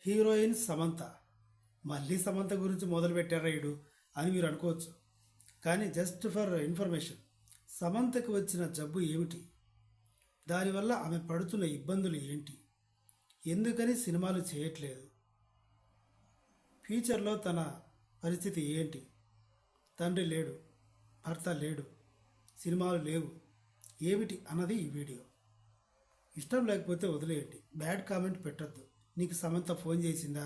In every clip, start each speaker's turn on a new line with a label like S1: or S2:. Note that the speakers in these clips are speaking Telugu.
S1: హీరోయిన్ సమంత. మళ్ళీ సమంత గురించి మొదలుపెట్టారా ఈడు అని మీరు అనుకోవచ్చు. కానీ జస్ట్ ఫర్ ఇన్ఫర్మేషన్, సమంతకు వచ్చిన జబ్బు ఏమిటి, దానివల్ల ఆమె పడుతున్న ఇబ్బందులు ఏంటి, ఎందుకని సినిమాలు చేయట్లేదు, ఫ్యూచర్లో తన పరిస్థితి ఏంటి, తండ్రి లేడు, భర్త లేడు, సినిమాలు లేవు, ఏమిటి అన్నది ఈ వీడియో. ఇష్టం లేకపోతే వదిలేయండి, బ్యాడ్ కామెంట్ పెట్టద్దు. నీకు సమంత ఫోన్ చేసిందా,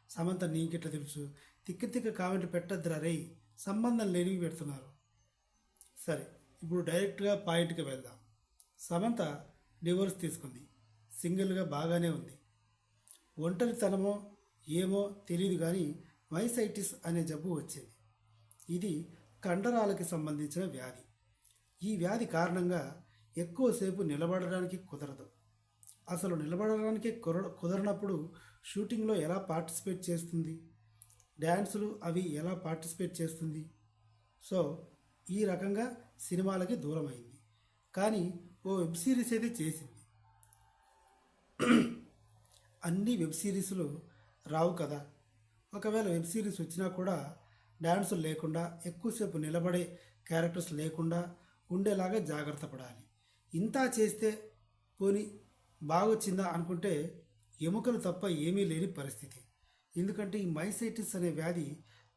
S1: సమంత నీకెట్లా తెలుసు, తిక్క తిక్క కామెంట్ పెట్టద్దురా రే, సంబంధం లేనివి పెడుతున్నారు. సరే, ఇప్పుడు డైరెక్ట్గా పాయింట్కి వెళ్దాం. సమంత డివోర్స్ తీసుకుంది, సింగిల్గా బాగానే ఉంది. ఒంటరితనమో ఏమో తెలియదు కానీ మైసైటిస్ అనే జబ్బు వచ్చింది. ఇది కండరాలకి సంబంధించిన వ్యాధి. ఈ వ్యాధి కారణంగా ఎక్కువసేపు నిలబడడానికి కుదరదు. అసలు నిలబడడానికి కుదరనప్పుడు షూటింగ్లో ఎలా పార్టిసిపేట్ చేస్తుంది, డ్యాన్సులు అవి ఎలా పార్టిసిపేట్ చేస్తుంది. సో ఈ రకంగా సినిమాలకి దూరమైంది. కానీ ఓ వెబ్ సిరీస్ అయితే చేసింది. అన్ని వెబ్ సిరీస్లు రావు కదా. ఒకవేళ వెబ్ సిరీస్ వచ్చినా కూడా డ్యాన్సులు లేకుండా, ఎక్కువసేపు నిలబడే క్యారెక్టర్స్ లేకుండా ఉండేలాగా జాగ్రత్త పడాలి. ఇంత చేస్తే పోని బాగొచ్చిందా అనుకుంటే ఎముకలు తప్ప ఏమీ లేని పరిస్థితి. ఎందుకంటే ఈ మైసైటిస్ అనే వ్యాధి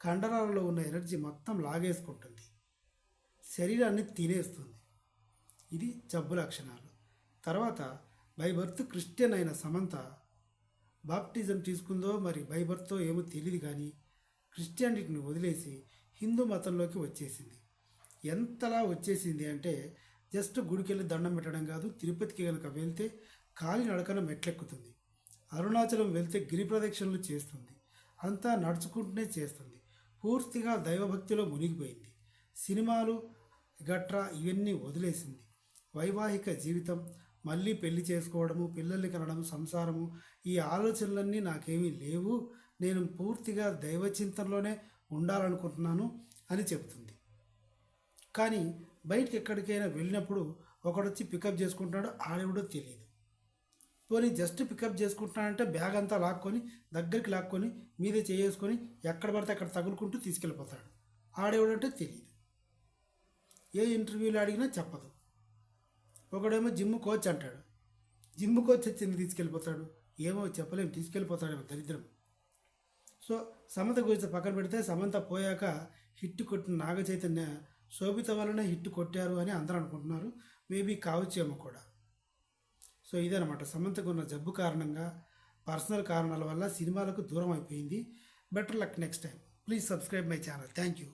S1: కండరాలలో ఉన్న ఎనర్జీ మొత్తం లాగేసుకుంటుంది, శరీరాన్ని తినేస్తుంది. ఇది జబ్బు లక్షణాలు. తర్వాత బై బర్త్ క్రిస్టియన్ అయిన సమంత బాప్టిజం తీసుకుందో మరి బై బర్త్తో ఏమో తెలియదు కానీ క్రిస్టియానిటీని వదిలేసి హిందూ మతంలోకి వచ్చేసింది. ఎంతలా వచ్చేసింది అంటే జస్ట్ గుడికెళ్ళి దండం పెట్టడం కాదు, తిరుపతికి కనుక వెళ్తే కాలినడకన మెట్లెక్కుతుంది, అరుణాచలం వెళ్తే గిరి ప్రదక్షిణలు చేస్తుంది, అంతా నడుచుకుంటూనే చేస్తుంది. పూర్తిగా దైవభక్తిలో మునిగిపోయింది. సినిమాలు గట్రా ఇవన్నీ వదిలేసింది. వైవాహిక జీవితం, మళ్ళీ పెళ్లి చేసుకోవడము, పిల్లల్ని కనడం, సంసారము, ఈ ఆలోచనలన్నీ నాకేమీ లేవు, నేను పూర్తిగా దైవ చింతనలోనే ఉండాలనుకుంటున్నాను అని చెబుతుంది. కానీ బయటికి ఎక్కడికైనా వెళ్ళినప్పుడు ఒకడొచ్చి పికప్ చేసుకుంటాడో ఆడెవడో తెలియదు. పోనీ జస్ట్ పికప్ చేసుకుంటున్నాడంటే బ్యాగ్ అంతా లాక్కొని దగ్గరికి లాక్కొని మీదే చేసుకొని ఎక్కడ పడితే అక్కడ తగులుకుంటూ తీసుకెళ్ళిపోతాడు. ఆడెవడంటే తెలియదు. ఏ ఇంటర్వ్యూలు అడిగినా చెప్పదు. ఒకడేమో జిమ్ కోచ్ అంటాడు, జిమ్ కోచ్ వచ్చింది తీసుకెళ్ళిపోతాడు, ఏమో చెప్పలేము, తీసుకెళ్ళిపోతాడేమో దరిద్రం. సో సమంత గురించి పక్కన పెడితే, సమంత పోయాక హిట్ కొట్టిన నాగ చైతన్య శోభిత వల్లనే హిట్ కొట్టారు అని అందరూ అనుకుంటున్నారు. మేబీ కావచ్చేమో కూడా. సో ఇదనమాట, సమంతకు ఉన్న జబ్బు కారణంగా, పర్సనల్ కారణాల వల్ల సినిమాలకు దూరం అయిపోయింది. Better luck next time. Please subscribe my channel. Thank you.